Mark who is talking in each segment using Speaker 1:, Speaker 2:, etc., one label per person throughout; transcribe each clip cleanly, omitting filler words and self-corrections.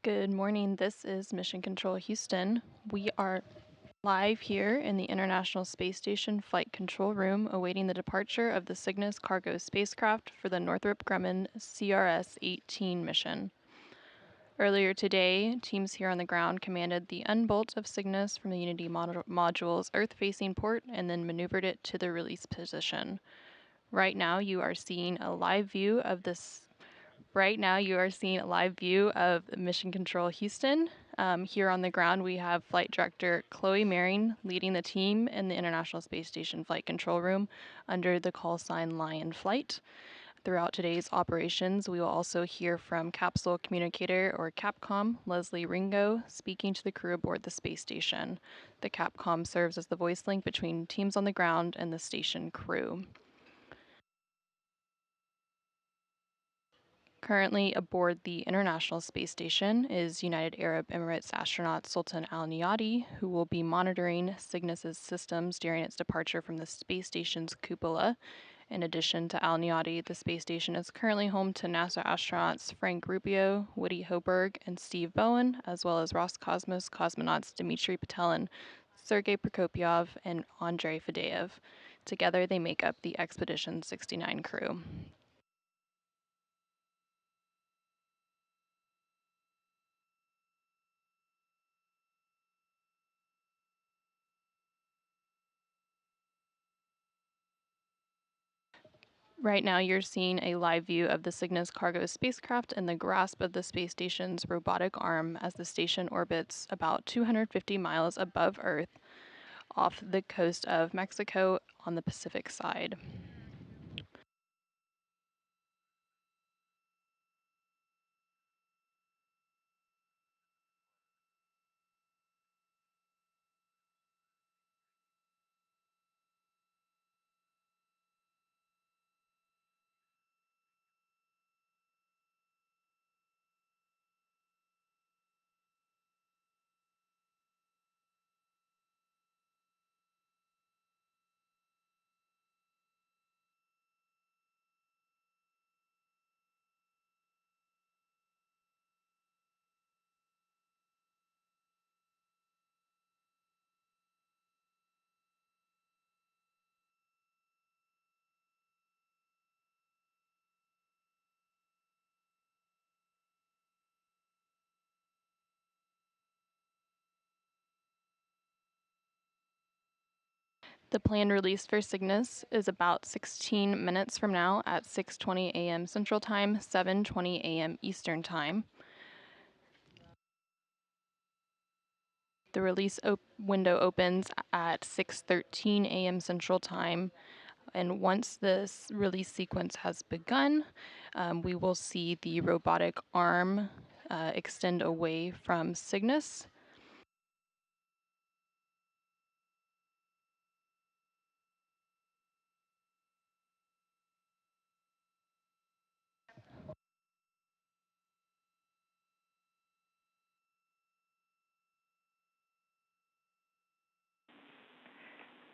Speaker 1: Good morning. This is Mission Control Houston. We are live here in the International Space Station Flight Control Room awaiting the departure of the Cygnus cargo spacecraft for the Northrop Grumman CRS-18 mission. Earlier today, teams here on the ground commanded the unbolt of Cygnus from the Unity module's Earth-facing port and then maneuvered it to the release position. Right now, you are seeing a live view of Mission Control Houston. Here on the ground, we have Flight Director Chloe Maring leading the team in the International Space Station Flight Control Room under the call sign Lion Flight. Throughout today's operations, we will also hear from Capsule Communicator, or Capcom, Leslie Ringo, speaking to the crew aboard the space station. The Capcom serves as the voice link between teams on the ground and the station crew. Currently aboard the International Space Station is United Arab Emirates astronaut Sultan Al Niyati, who will be monitoring Cygnus's systems during its departure from the space station's cupola. In addition to Al Niyati, the space station is currently home to NASA astronauts Frank Rubio, Woody Hoberg, and Steve Bowen, as well as Roscosmos cosmonauts Dmitry Petelin, Sergei Prokopyov, and Andrei Fadeev. Together, they make up the Expedition 69 crew. Right now, you're seeing a live view of the Cygnus cargo spacecraft in the grasp of the space station's robotic arm as the station orbits about 250 miles above Earth off the coast of Mexico on the Pacific side. The planned release for Cygnus is about 16 minutes from now at 6:20 a.m. Central Time, 7:20 a.m. Eastern Time. The release window opens at 6:13 a.m. Central Time, and once this release sequence has begun, we will see the robotic arm extend away from Cygnus.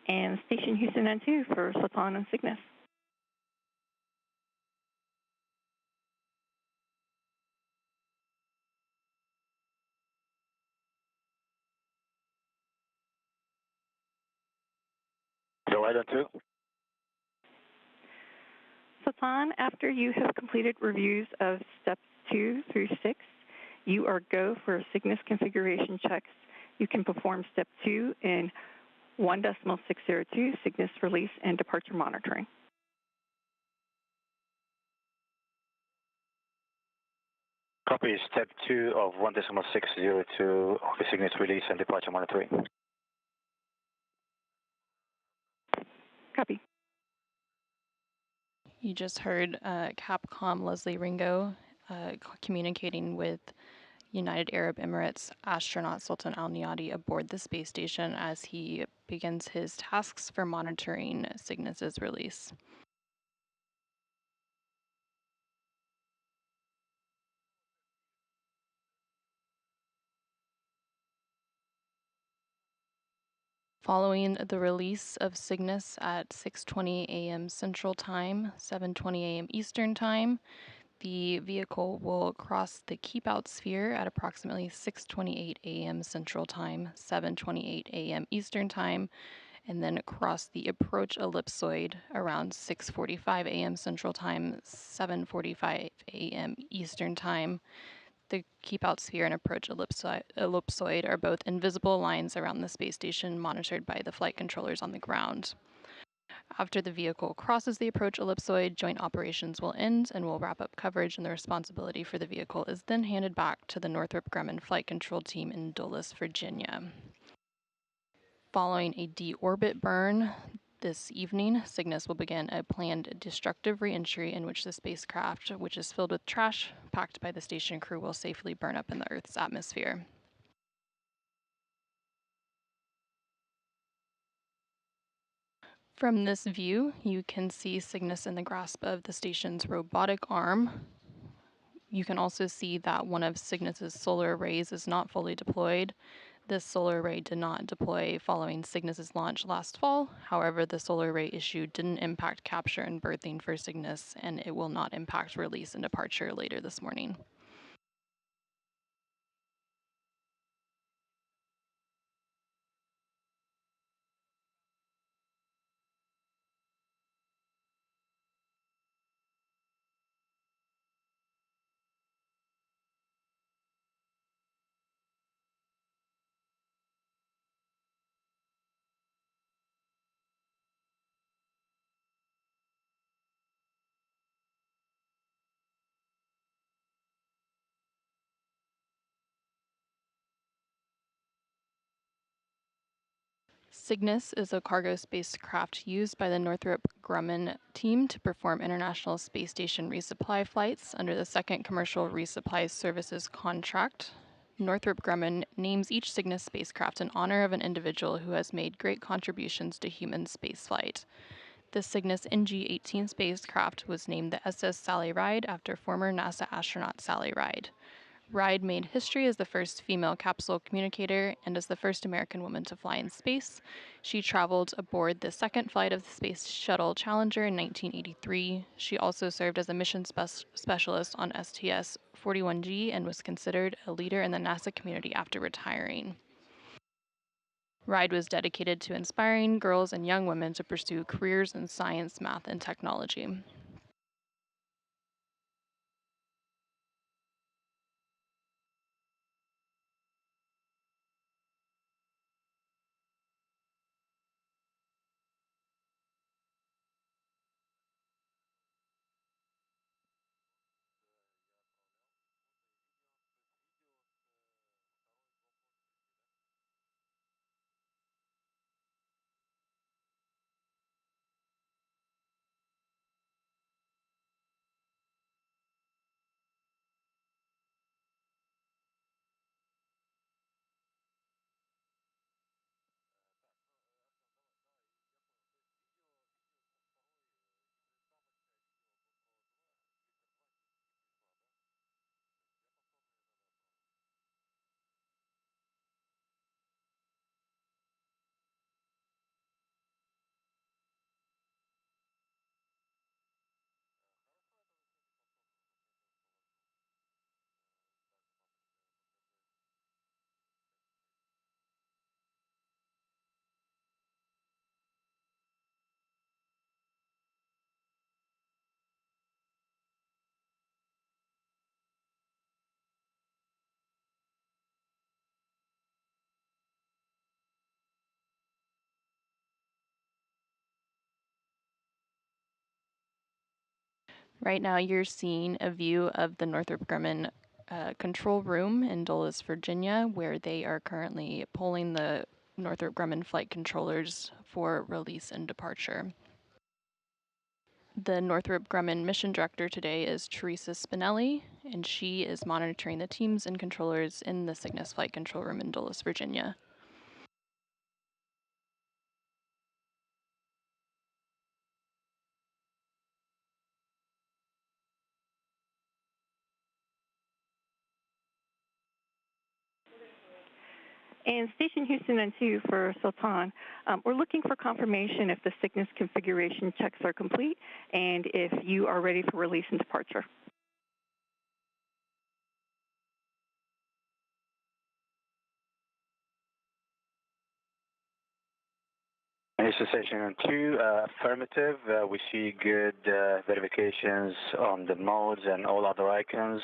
Speaker 2: And Station Houston N2 for Sultan and Cygnus.
Speaker 3: Go ahead, N2.
Speaker 2: Sultan, after you have completed reviews of steps 2 through 6, you are go for Cygnus configuration checks. You can perform step 2 in 1.602 Cygnus release and departure monitoring.
Speaker 3: Copy step 2 of 1.602 of the Cygnus release and departure monitoring.
Speaker 2: Copy.
Speaker 1: You just heard Capcom Leslie Ringo communicating with United Arab Emirates astronaut Sultan Al Niyati aboard the space station as he begins his tasks for monitoring Cygnus's release. Following the release of Cygnus at 6:20 a.m. Central Time, 7:20 a.m. Eastern Time, The vehicle will cross the keep out sphere at approximately 6:28 a.m. Central Time, 7:28 a.m. Eastern Time, and then cross the approach ellipsoid around 6:45 a.m. Central Time, 7:45 a.m. Eastern Time. The keep out sphere and approach ellipsoid are both invisible lines around the space station monitored by the flight controllers on the ground. After the vehicle crosses the approach ellipsoid, joint operations will end and will wrap up coverage, and the responsibility for the vehicle is then handed back to the Northrop Grumman Flight Control Team in Dulles, Virginia. Following a deorbit burn this evening, Cygnus will begin a planned destructive reentry in which the spacecraft, which is filled with trash packed by the station crew, will safely burn up in the Earth's atmosphere. From this view, you can see Cygnus in the grasp of the station's robotic arm. You can also see that one of Cygnus's solar arrays is not fully deployed. This solar array did not deploy following Cygnus's launch last fall. However, the solar array issue didn't impact capture and berthing for Cygnus, and it will not impact release and departure later this morning. Cygnus is a cargo spacecraft used by the Northrop Grumman team to perform International Space Station resupply flights under the Second Commercial Resupply Services contract. Northrop Grumman names each Cygnus spacecraft in honor of an individual who has made great contributions to human spaceflight. The Cygnus NG-18 spacecraft was named the SS Sally Ride after former NASA astronaut Sally Ride. Ride made history as the first female capsule communicator and as the first American woman to fly in space. She traveled aboard the second flight of the Space Shuttle Challenger in 1983. She also served as a mission specialist on STS-41G and was considered a leader in the NASA community after retiring. Ride was dedicated to inspiring girls and young women to pursue careers in science, math, and technology. Right now, you're seeing a view of the Northrop Grumman control room in Dulles, Virginia, where they are currently polling the Northrop Grumman flight controllers for release and departure. The Northrop Grumman mission director today is Teresa Spinelli, and she is monitoring the teams and controllers in the Cygnus flight control room in Dulles, Virginia.
Speaker 2: And Station Houston and 2 for Sultan, we're looking for confirmation if the Cygnus configuration checks are complete and if you are ready for release and departure.
Speaker 3: Houston Station 2, affirmative. We see good verifications on the modes and all other icons.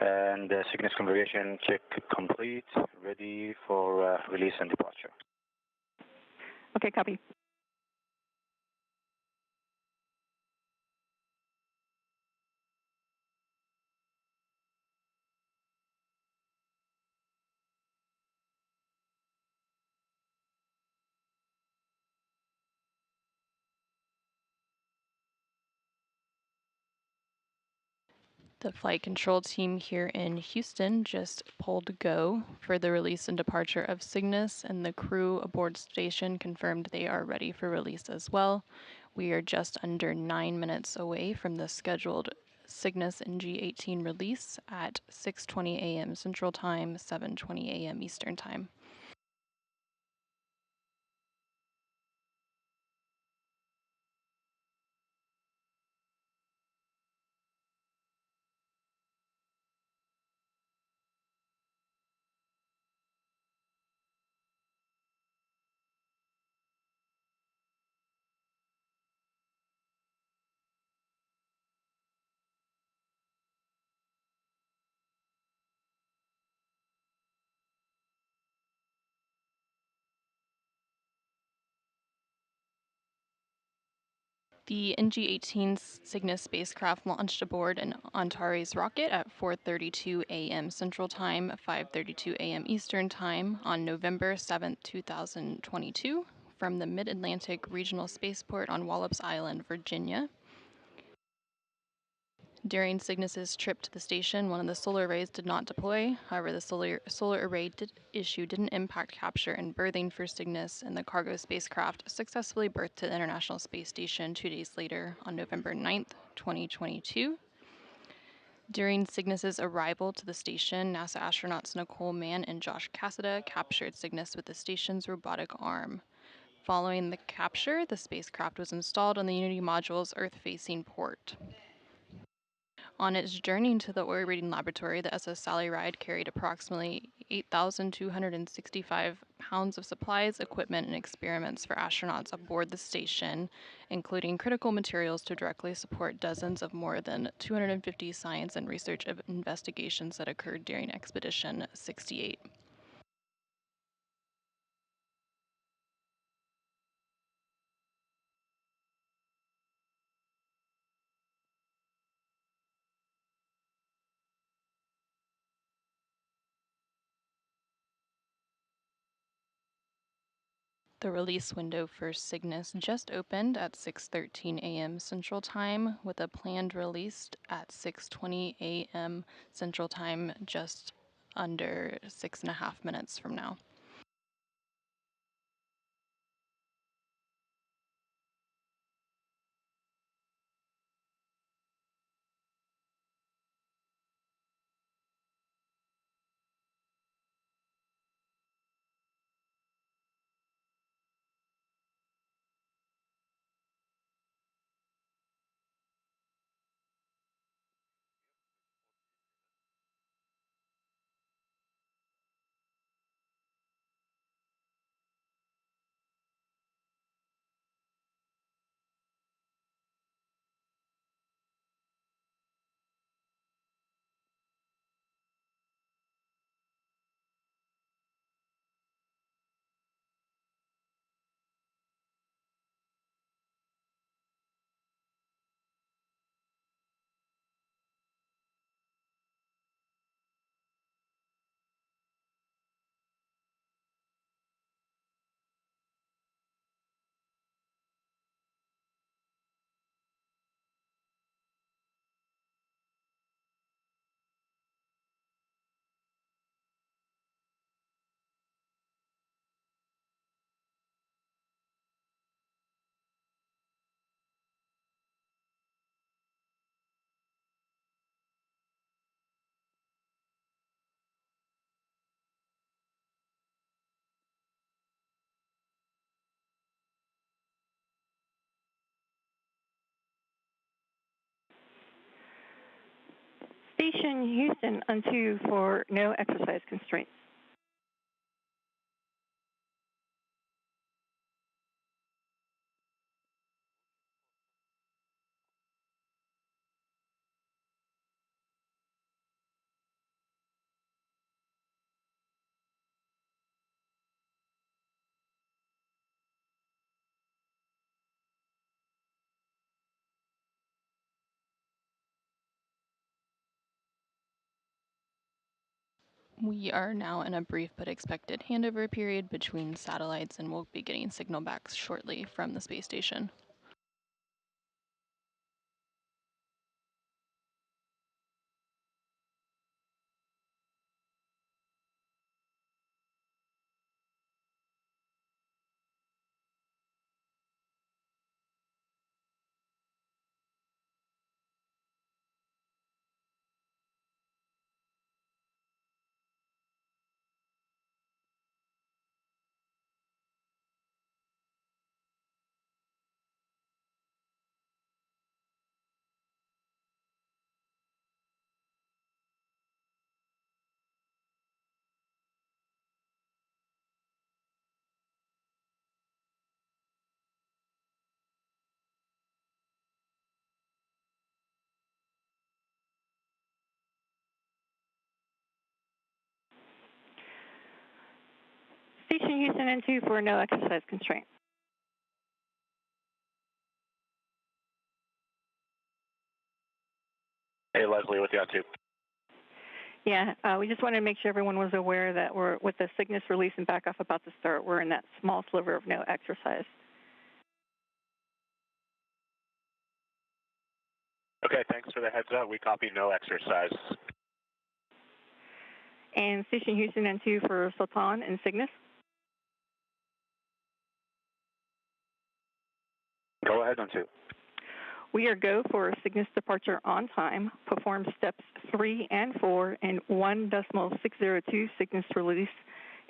Speaker 3: And Cygnus configuration check complete, ready for release and departure.
Speaker 2: Okay, copy.
Speaker 1: The flight control team here in Houston just pulled go for the release and departure of Cygnus, and the crew aboard station confirmed they are ready for release as well. We are just under 9 minutes away from the scheduled Cygnus NG-18 release at 6:20 a.m. Central Time, 7:20 a.m. Eastern Time. The NG-18 Cygnus spacecraft launched aboard an Antares rocket at 4:32 a.m. Central Time, 5:32 a.m. Eastern Time on November 7, 2022, from the Mid-Atlantic Regional Spaceport on Wallops Island, Virginia. During Cygnus's trip to the station, one of the solar arrays did not deploy. However, the solar array issue didn't impact capture and berthing for Cygnus, and the cargo spacecraft successfully berthed to the International Space Station 2 days later on November 9th, 2022. During Cygnus's arrival to the station, NASA astronauts Nicole Mann and Josh Cassada captured Cygnus with the station's robotic arm. Following the capture, the spacecraft was installed on the Unity module's Earth-facing port. On its journey to the oil reading laboratory, the SS Sally Ride carried approximately 8,265 pounds of supplies, equipment, and experiments for astronauts aboard the station, including critical materials to directly support dozens of more than 250 science and research investigations that occurred during Expedition 68. The release window for Cygnus just opened at 6:13 a.m. Central Time, with a planned release at 6:20 a.m. Central Time, just under 6.5 minutes from now.
Speaker 2: Station Houston on 2 for no exercise constraints.
Speaker 1: We are now in a brief but expected handover period between satellites, and we'll be getting signal back shortly from the space station.
Speaker 2: Station Houston N2 for no exercise constraint.
Speaker 3: Hey, Leslie, with you on 2.
Speaker 2: Yeah, we just wanted to make sure everyone was aware that we're, with the Cygnus release and back off about to start, we're in that small sliver of no exercise.
Speaker 3: Okay, thanks for the heads up. We copy no exercise.
Speaker 2: And Station Houston N2 for Sultan and Cygnus.
Speaker 3: Go ahead on 2.
Speaker 2: We are go for Cygnus departure on time, perform steps 3 and 4 in 1.602 Cygnus release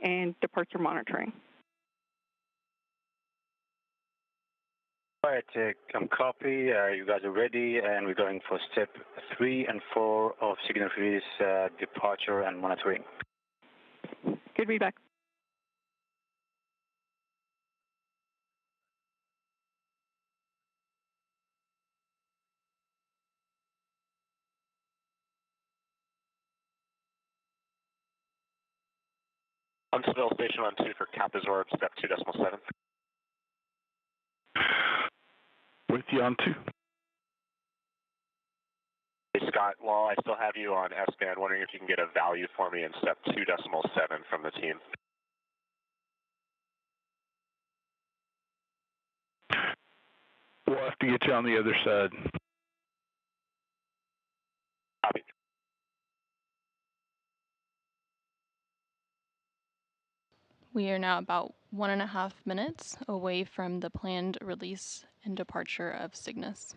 Speaker 2: and departure monitoring.
Speaker 3: All right, copy. You guys are ready, and we're going for step 3 and 4 of Cygnus release departure and monitoring.
Speaker 2: Good readback.
Speaker 3: Huntsville station on 2 for Capizorb, step 2.7.
Speaker 4: With you on 2.
Speaker 3: Hey, Scott, while I still have you on S-band, wondering if you can get a value for me in step 2.7 from the team.
Speaker 4: We'll have to get you on the other side.
Speaker 3: Copy.
Speaker 1: We are now about 1.5 minutes away from the planned release and departure of Cygnus.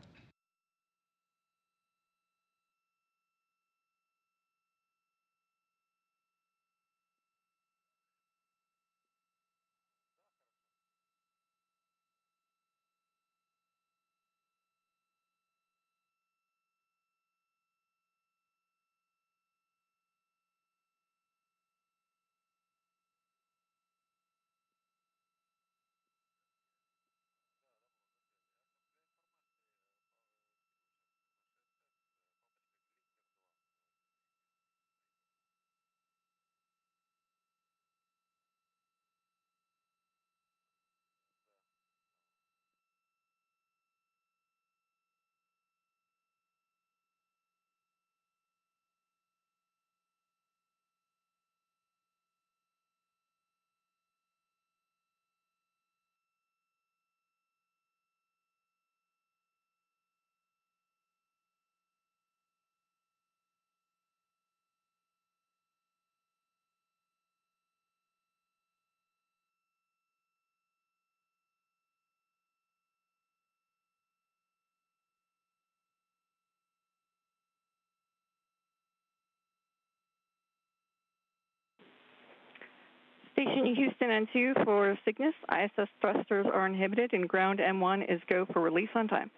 Speaker 2: Station Houston N2 for Cygnus. ISS thrusters are inhibited and ground M1 is go for release on time.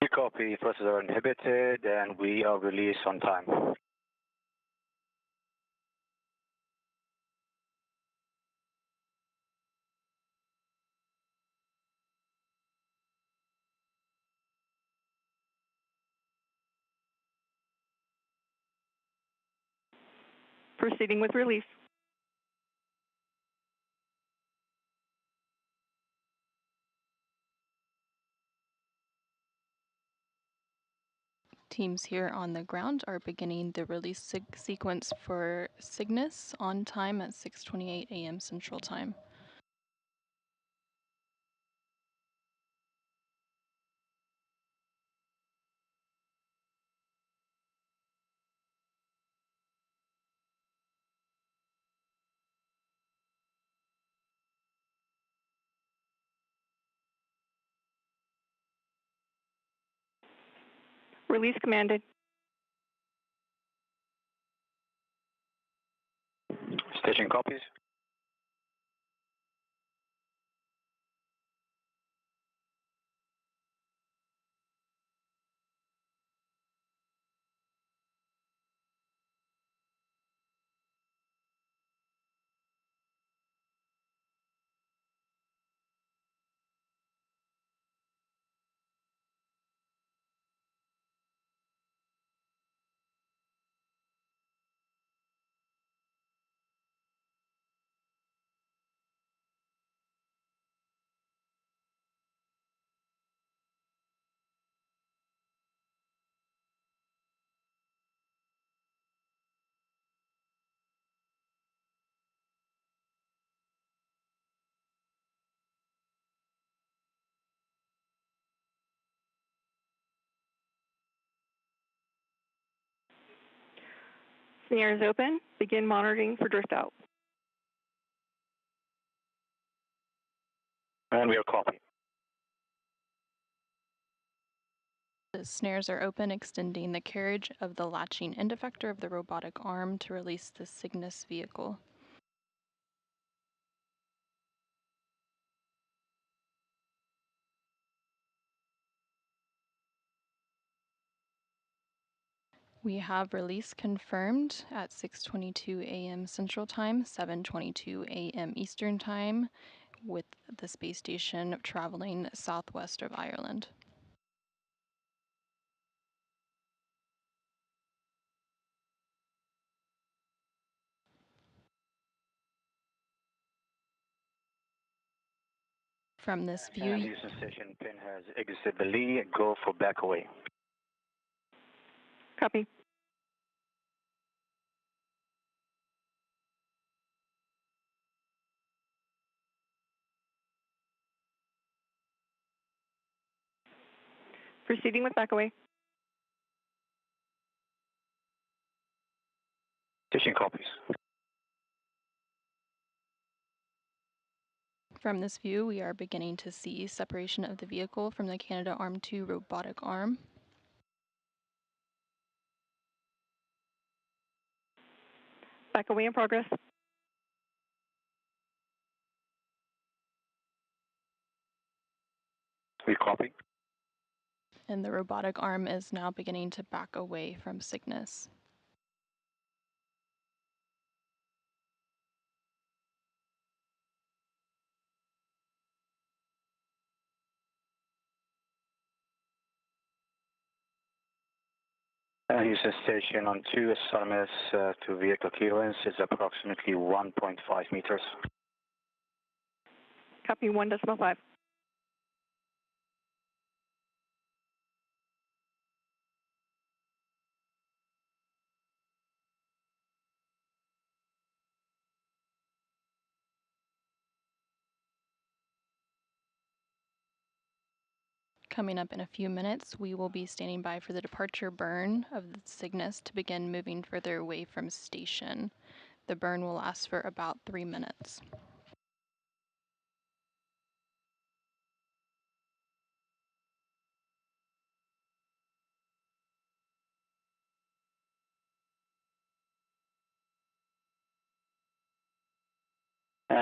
Speaker 3: You copy, thrusters are inhibited, and we are released on time.
Speaker 2: Proceeding with release.
Speaker 1: Teams here on the ground are beginning the release sequence for Cygnus on time at 6:28 a.m. Central Time.
Speaker 2: Release commanded.
Speaker 3: Station copies.
Speaker 2: Snares open. Begin monitoring for drift out.
Speaker 3: And we are copy.
Speaker 1: The snares are open, extending the carriage of the latching end effector of the robotic arm to release the Cygnus vehicle. We have release confirmed at 6:22 a.m. Central Time, 7:22 a.m. Eastern Time, with the space station traveling southwest of Ireland. From this view,
Speaker 3: Houston Station pin has exited the lee. Go for back away.
Speaker 2: Copy. Proceeding with back away.
Speaker 3: Station copies.
Speaker 1: From this view, we are beginning to see separation of the vehicle from the Canadarm2 robotic arm.
Speaker 2: Back away in progress.
Speaker 3: We copy.
Speaker 1: And the robotic arm is now beginning to back away from Cygnus.
Speaker 3: Houston Station on 2, SRMS to vehicle clearance is approximately 1.5 meters.
Speaker 2: Copy 1.5.
Speaker 1: Coming up in a few minutes, we will be standing by for the departure burn of the Cygnus to begin moving further away from station. The burn will last for about 3 minutes.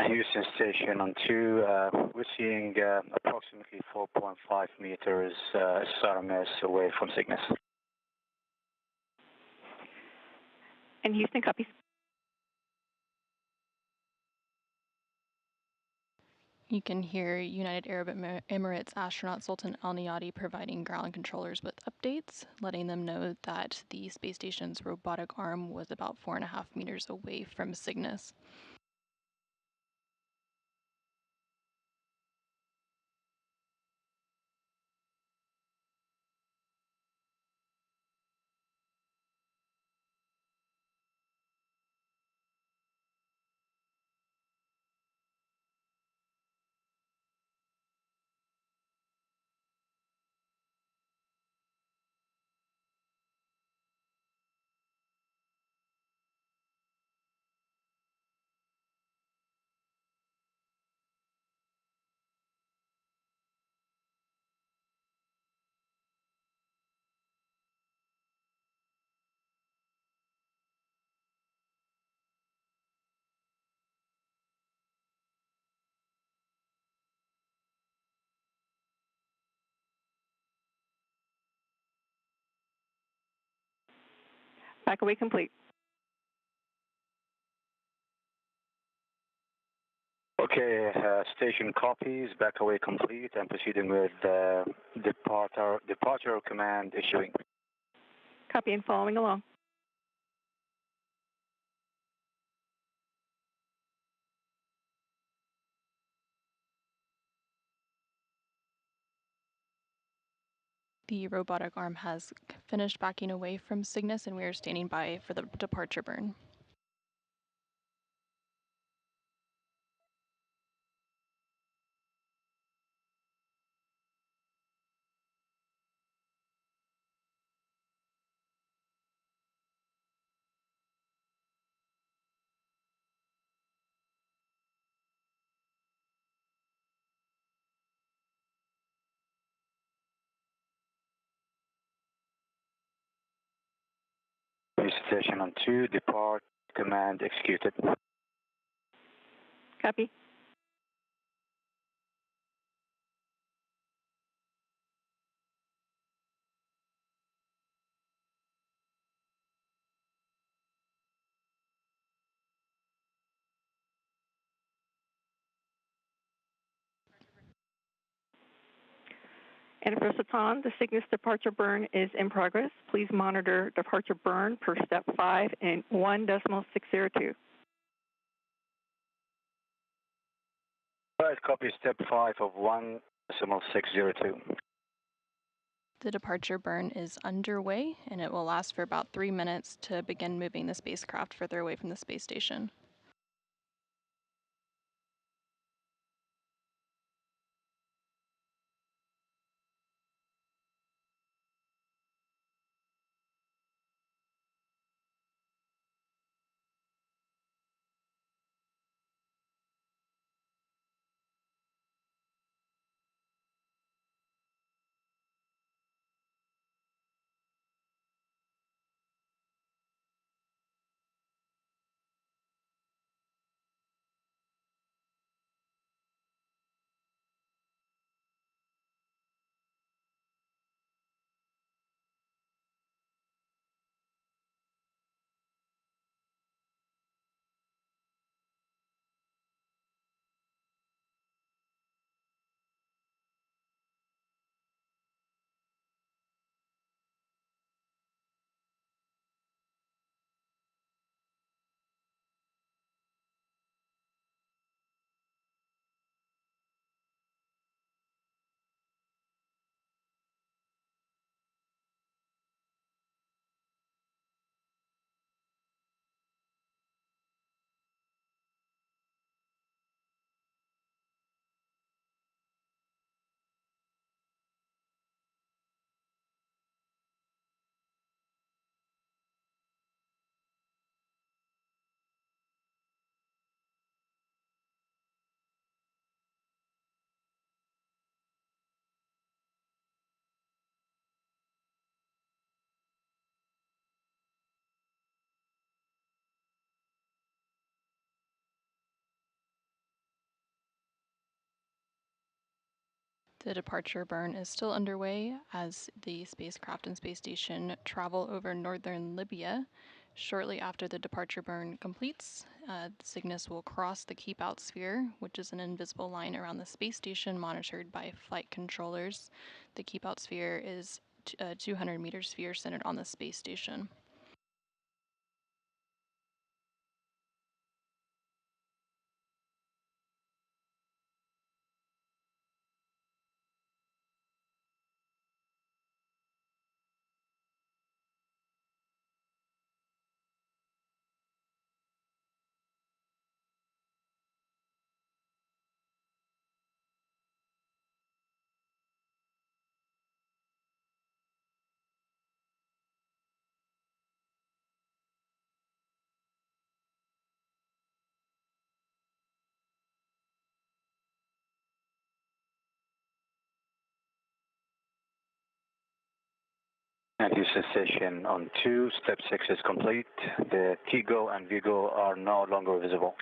Speaker 3: Houston Station on 2, we're seeing approximately 4.5 meters SRMS away from Cygnus.
Speaker 2: And Houston copies.
Speaker 1: You can hear United Arab Emirates astronaut Sultan Al Niyadi providing ground controllers with updates, letting them know that the space station's robotic arm was about 4.5 meters away from Cygnus.
Speaker 2: Back away complete.
Speaker 3: Okay, station copies, back away complete, and proceeding with departure command issuing.
Speaker 2: Copy and following along.
Speaker 1: The robotic arm has finished backing away from Cygnus, and we are standing by for the departure burn.
Speaker 3: Station on 2, depart command executed.
Speaker 2: Copy. And for Satan, the Cygnus departure burn is in progress. Please monitor departure burn per step 5 in 1.602.
Speaker 3: All right, copy step 5 of 1.602.
Speaker 1: The departure burn is underway, and it will last for about 3 minutes to begin moving the spacecraft further away from the space station. The departure burn is still underway as the spacecraft and space station travel over northern Libya. Shortly after the departure burn completes, Cygnus will cross the keep out sphere, which is an invisible line around the space station monitored by flight controllers. The keep out sphere is a 200-meter sphere centered on the space station.
Speaker 3: And Houston station on 2, step 6 is complete. The TIGO and VIGO are no longer visible.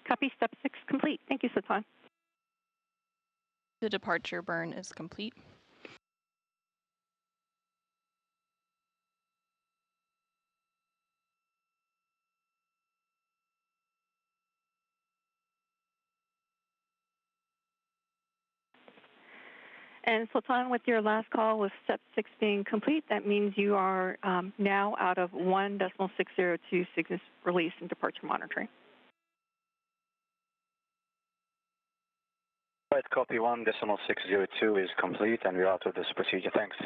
Speaker 2: Copy step 6 complete. Thank you, Satan.
Speaker 1: The departure burn is complete.
Speaker 2: And Sultan, with your last call with step 6 being complete, that means you are now out of 1.602 Cygnus release and departure monitoring.
Speaker 3: Right, copy 1.602 is complete, and we're out of this procedure. Thanks.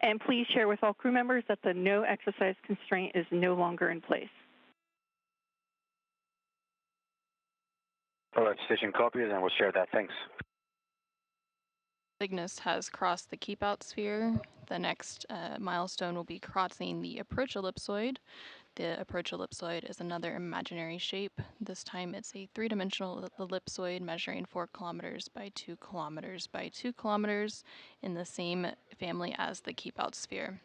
Speaker 2: And please share with all crew members that the no exercise constraint is no longer in place.
Speaker 3: All right, station copies, and we'll share that. Thanks.
Speaker 1: Cygnus has crossed the keep out sphere. The next milestone will be crossing the approach ellipsoid. The approach ellipsoid is another imaginary shape. This time it's a three-dimensional ellipsoid measuring 4 kilometers by 2 kilometers by 2 kilometers in the same family as the keep out sphere.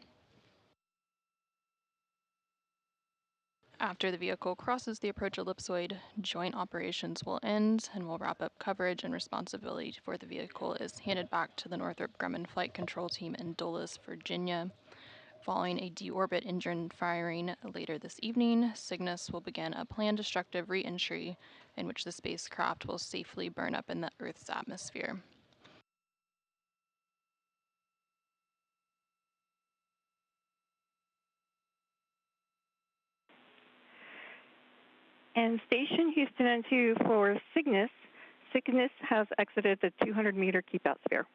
Speaker 1: After the vehicle crosses the approach ellipsoid, joint operations will end and will wrap up coverage, and responsibility for the vehicle is handed back to the Northrop Grumman Flight Control Team in Dulles, Virginia. Following a deorbit engine firing later this evening, Cygnus will begin a planned destructive re-entry in which the spacecraft will safely burn up in the Earth's atmosphere.
Speaker 2: And station Houston N2 for Cygnus. Cygnus has exited the 200-meter keep out sphere.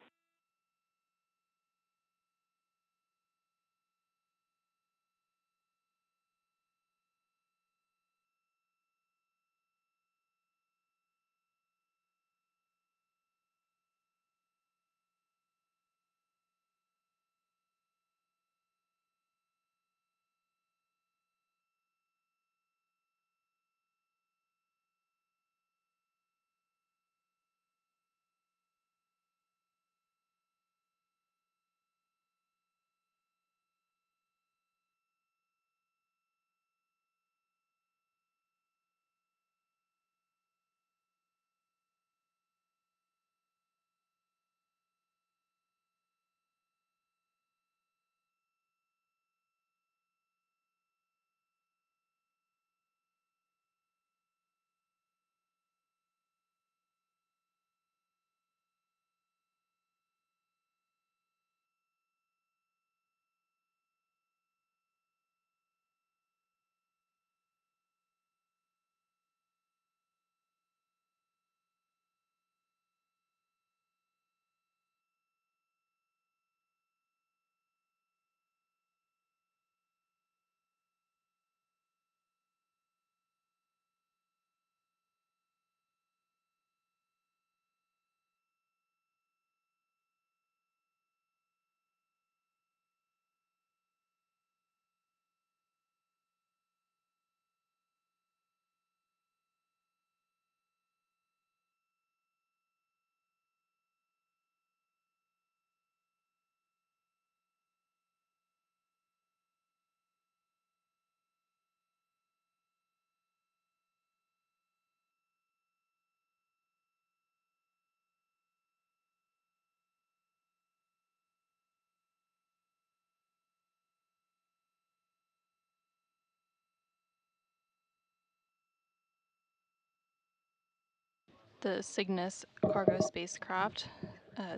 Speaker 1: The Cygnus cargo spacecraft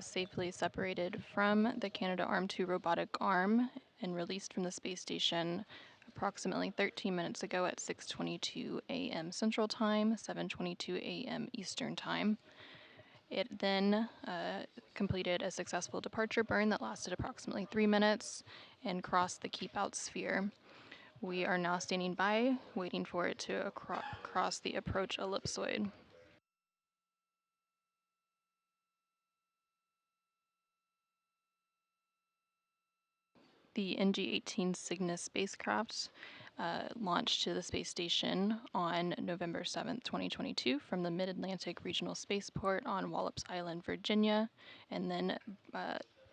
Speaker 1: safely separated from the Canadarm2 robotic arm and released from the space station approximately 13 minutes ago at 6:22 a.m. Central Time, 7:22 a.m. Eastern Time. It then completed a successful departure burn that lasted approximately 3 minutes and crossed the keep out sphere. We are now standing by, waiting for it to cross the approach ellipsoid. The NG-18 Cygnus spacecraft launched to the space station on November 7th, 2022 from the Mid-Atlantic Regional Spaceport on Wallops Island, Virginia, and then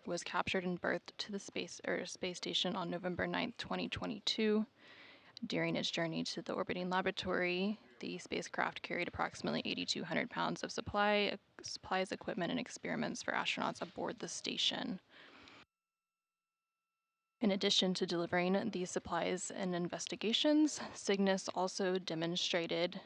Speaker 1: was captured and berthed to the space station on November 9th, 2022. During its journey to the orbiting laboratory, the spacecraft carried approximately 8,200 pounds of supplies, equipment, and experiments for astronauts aboard the station. In addition to delivering these supplies and investigations, Cygnus also demonstrated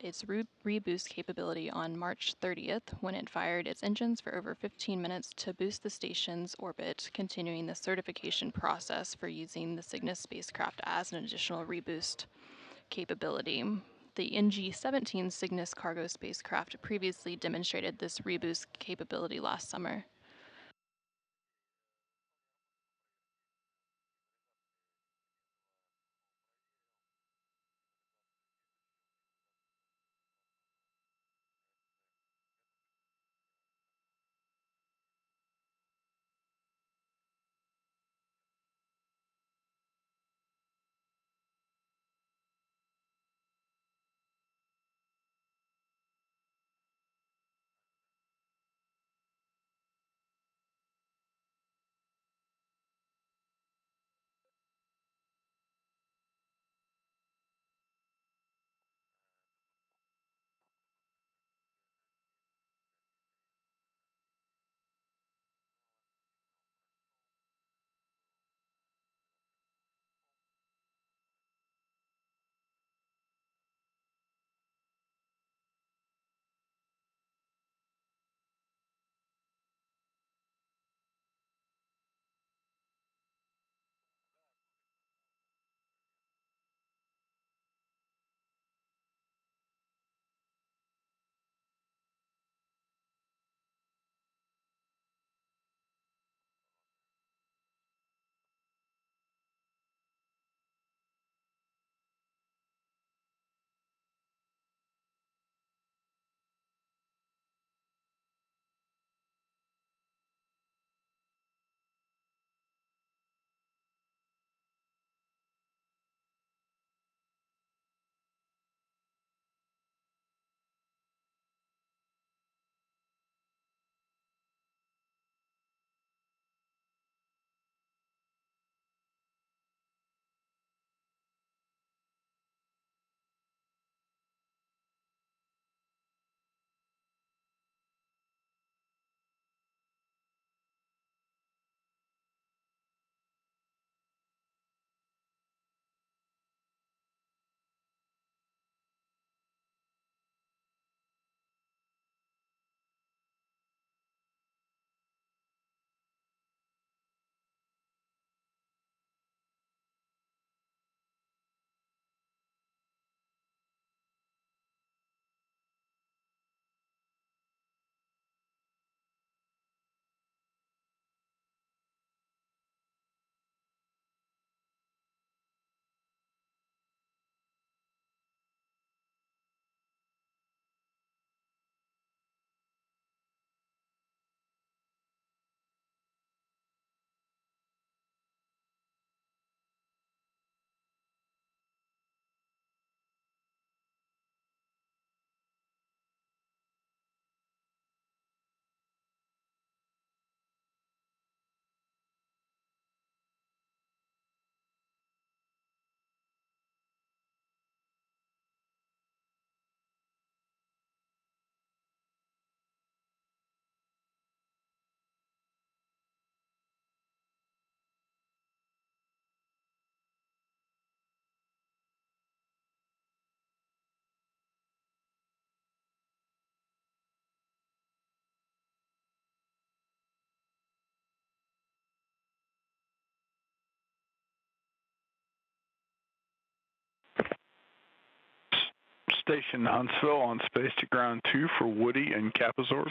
Speaker 1: its reboost capability on March 30th when it fired its engines for over 15 minutes to boost the station's orbit, continuing the certification process for using the Cygnus spacecraft as an additional reboost capability. The NG-17 Cygnus cargo spacecraft previously demonstrated this reboost capability last summer.
Speaker 4: Station Huntsville on Space to Ground 2 for Woody and Capizor.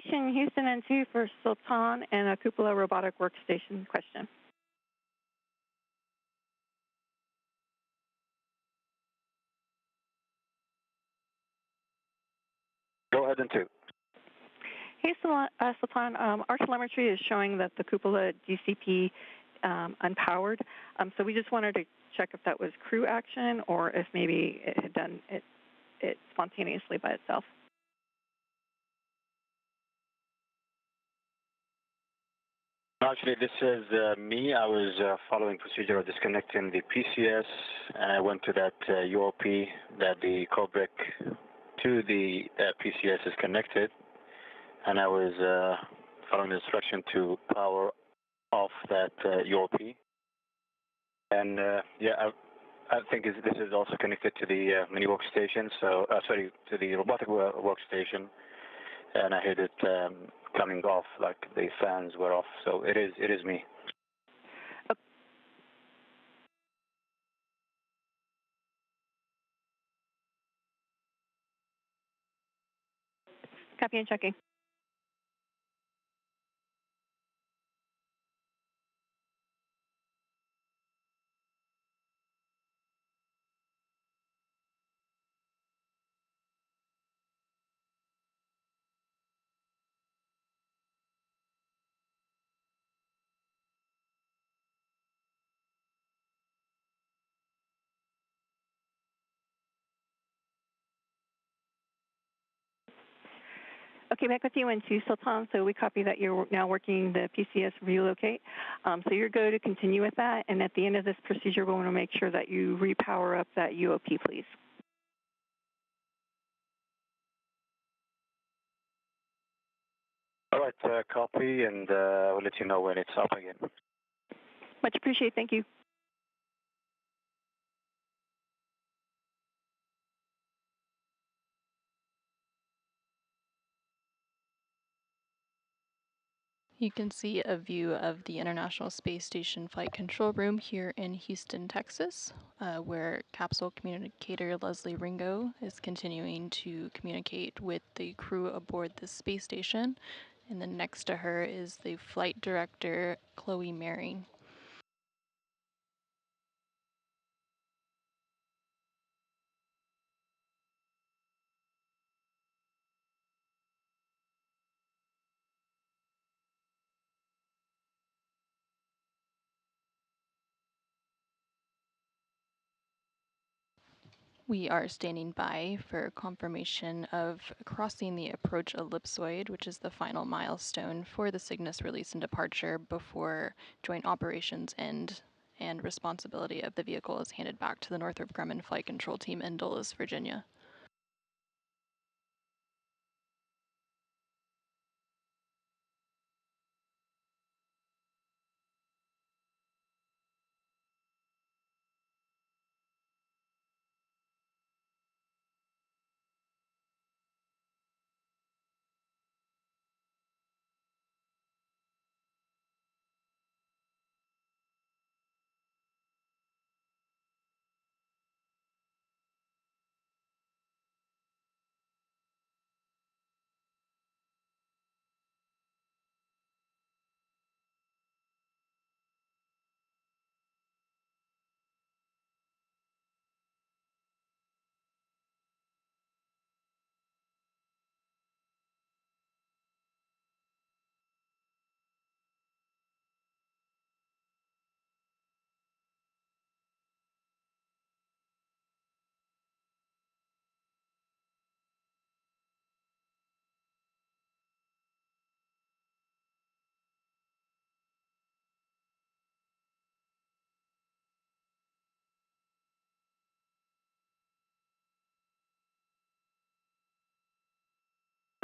Speaker 2: Station Houston N2 for Sultan and a Cupola robotic workstation question.
Speaker 3: Go ahead, N2.
Speaker 2: Hey, Sultan, our telemetry is showing that the Cupola DCP unpowered. So we just wanted to check if that was crew action or if maybe it had done it spontaneously by itself.
Speaker 3: Actually, this is me. I was following procedure of disconnecting the PCS, and I went to that UOP that the Kubrick to the PCS is connected, and I was following the instruction to power off that UOP. And yeah, I think this is also connected to the mini workstation. So sorry, to the robotic workstation, and I heard it coming off, like the fans were off. So it is me.
Speaker 2: Copy and checking. Okay, back with you in two, Sultan. So we copy that you're now working the PCS relocate. So you're go to continue with that, and at the end of this procedure, we want to make sure that you repower up that UOP, please.
Speaker 3: All right, copy, and I'll let you know when it's up again.
Speaker 2: Much appreciated. Thank you.
Speaker 1: You can see a view of the International Space Station Flight Control Room here in Houston, Texas, where capsule communicator Leslie Ringo is continuing to communicate with the crew aboard the space station. And then next to her is the flight director, Chloe Maring. We are standing by for confirmation of crossing the approach ellipsoid, which is the final milestone for the Cygnus release and departure before joint operations end and responsibility of the vehicle is handed back to the Northrop Grumman Flight Control Team in Dulles, Virginia.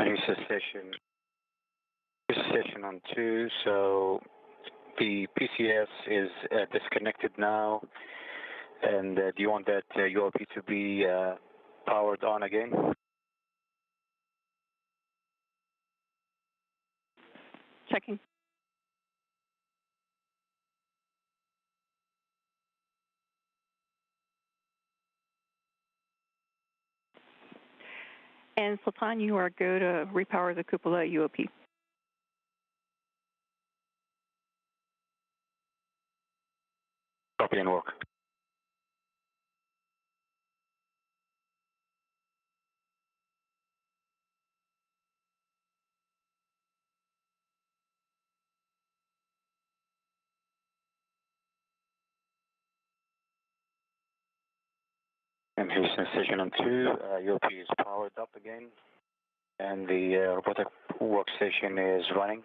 Speaker 3: New station on 2, so the PCS is disconnected now, and do you want that UOP to be powered on again?
Speaker 2: Checking. And Sultan, you are go to repower the cupola UOP.
Speaker 3: Copy and work. And Houston Station on 2, UOP is powered up again, and the robotic workstation is running.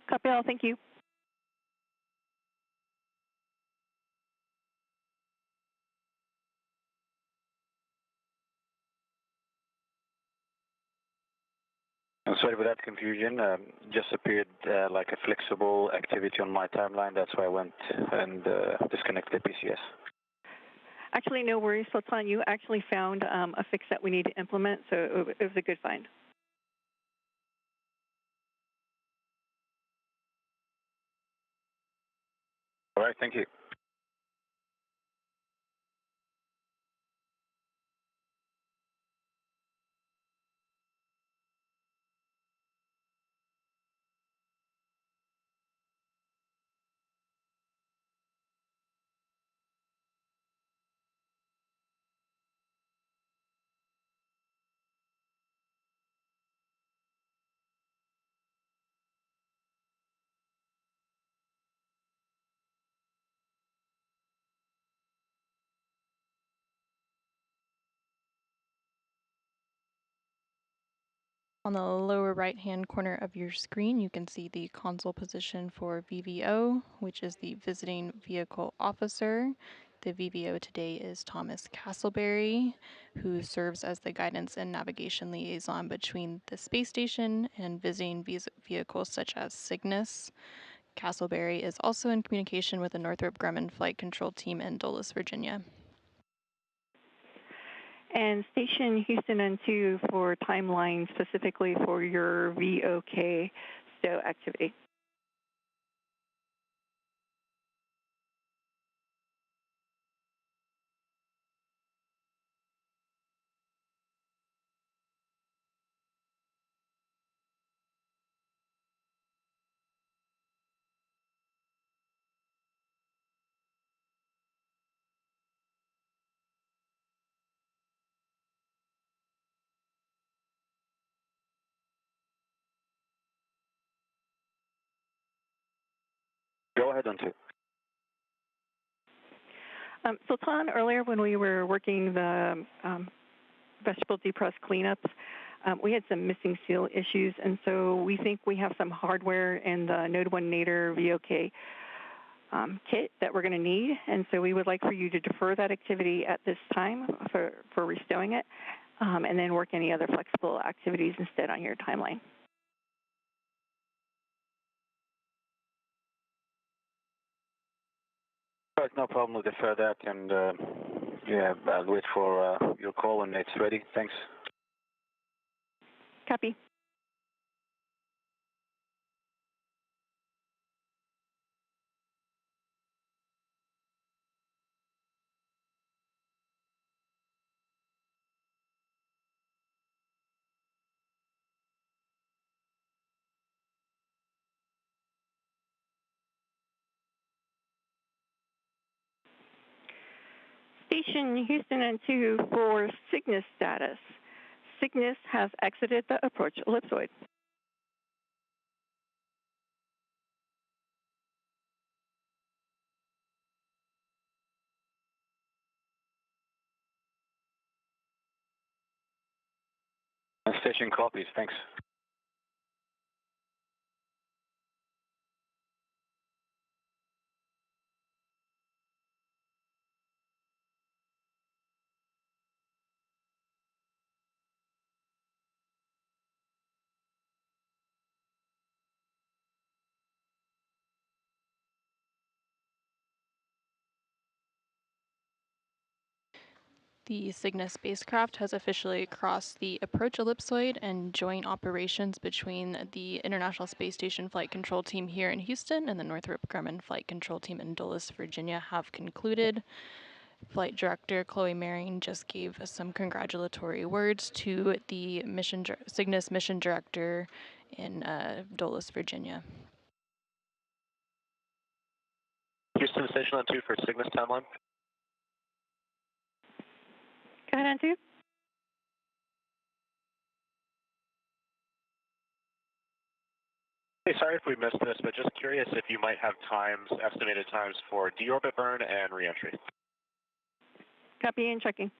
Speaker 2: Copy all, thank you.
Speaker 3: I'm sorry for that confusion. Just appeared like a flexible activity on my timeline. That's why I went and disconnected the PCS.
Speaker 2: Actually, no worries, Sultan. You actually found a fix that we need to implement, so it was a good find.
Speaker 3: All right, thank you.
Speaker 1: On the lower right-hand corner of your screen, you can see the console position for VVO, which is the Visiting Vehicle Officer. The VVO today is Thomas Castleberry, who serves as the guidance and navigation liaison between the space station and visiting vehicles such as Cygnus. Castleberry is also in communication with the Northrop Grumman Flight Control Team in Dulles, Virginia.
Speaker 2: And Station Houston N2 for timeline specifically for your VOK stow activity.
Speaker 3: Go ahead on 2.
Speaker 2: Sultan, earlier when we were working the vegetable depress cleanups, we had some missing seal issues, and so we think we have some hardware in the Node 1 Nader VOK kit that we're going to need, and so we would like for you to defer that activity at this time for restowing it, and then work any other flexible activities instead on your timeline.
Speaker 3: All right, no problem. We'll defer that, and yeah, I'll wait for your call when it's ready. Thanks.
Speaker 2: Copy. Station Houston N2 for Cygnus status. Cygnus has exited the approach ellipsoid.
Speaker 3: Station copies. Thanks.
Speaker 1: The Cygnus spacecraft has officially crossed the approach ellipsoid, and joint operations between the International Space Station Flight Control Team here in Houston and the Northrop Grumman Flight Control Team in Dulles, Virginia have concluded. Flight Director Chloe Maring just gave some congratulatory words to the Cygnus mission director in Dulles, Virginia.
Speaker 5: Houston, station on 2 for Cygnus timeline.
Speaker 2: Go ahead on 2.
Speaker 5: Hey, sorry if we missed this, but just curious if you might have estimated times for deorbit burn and reentry.
Speaker 2: Copy and checking.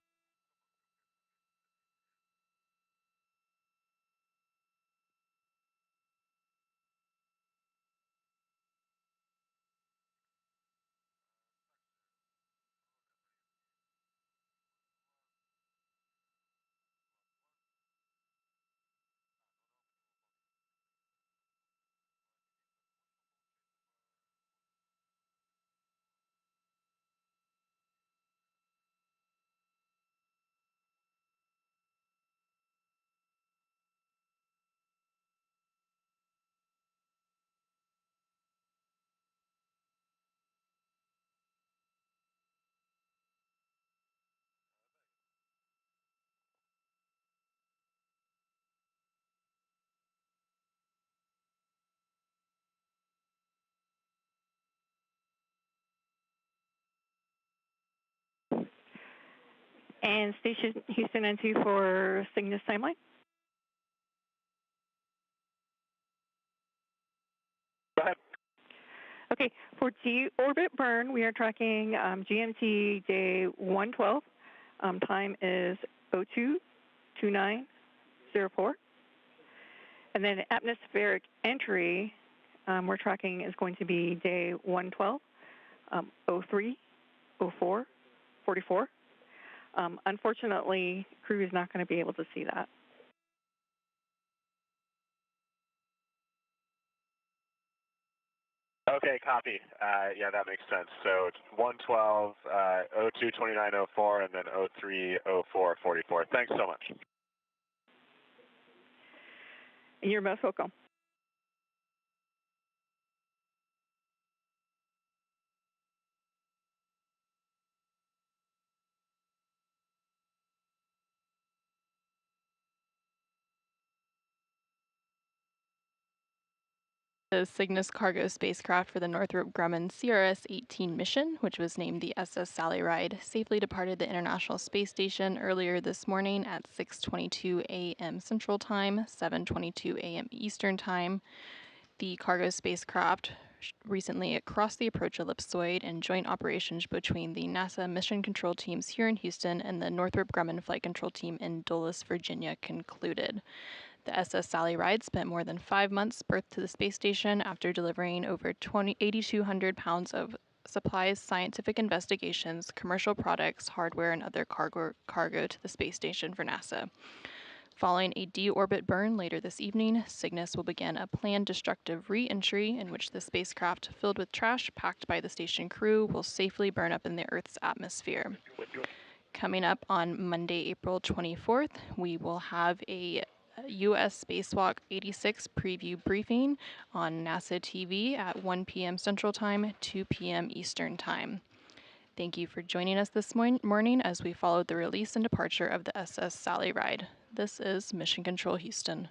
Speaker 2: And station Houston N2 for Cygnus timeline.
Speaker 5: Go ahead.
Speaker 2: Okay, for deorbit burn, we are tracking GMT day 112. Time is 022904. And then atmospheric entry, we're tracking is going to be day 112, 030444. Unfortunately, crew is not going to be able to see that.
Speaker 5: Okay, copy. Yeah, that makes sense. So 112, 022904, and then 030444. Thanks so much.
Speaker 2: You're most welcome.
Speaker 1: The Cygnus cargo spacecraft for the Northrop Grumman CRS-18 mission, which was named the SS Sally Ride, safely departed the International Space Station earlier this morning at 6:22 a.m. Central Time, 7:22 a.m. Eastern Time. The cargo spacecraft recently crossed the approach ellipsoid, and joint operations between the NASA mission control teams here in Houston and the Northrop Grumman flight control team in Dulles, Virginia concluded. The SS Sally Ride spent more than 5 months berthed to the space station after delivering over 8,200 pounds of supplies, scientific investigations, commercial products, hardware, and other cargo to the space station for NASA. Following a deorbit burn later this evening, Cygnus will begin a planned destructive re-entry in which the spacecraft, filled with trash packed by the station crew, will safely burn up in the Earth's atmosphere. Coming up on Monday, April 24th, we will have a U.S. Spacewalk 86 preview briefing on NASA TV at 1 p.m. Central Time, 2 p.m. Eastern Time. Thank you for joining us this morning as we followed the release and departure of the SS Sally Ride. This is Mission Control Houston.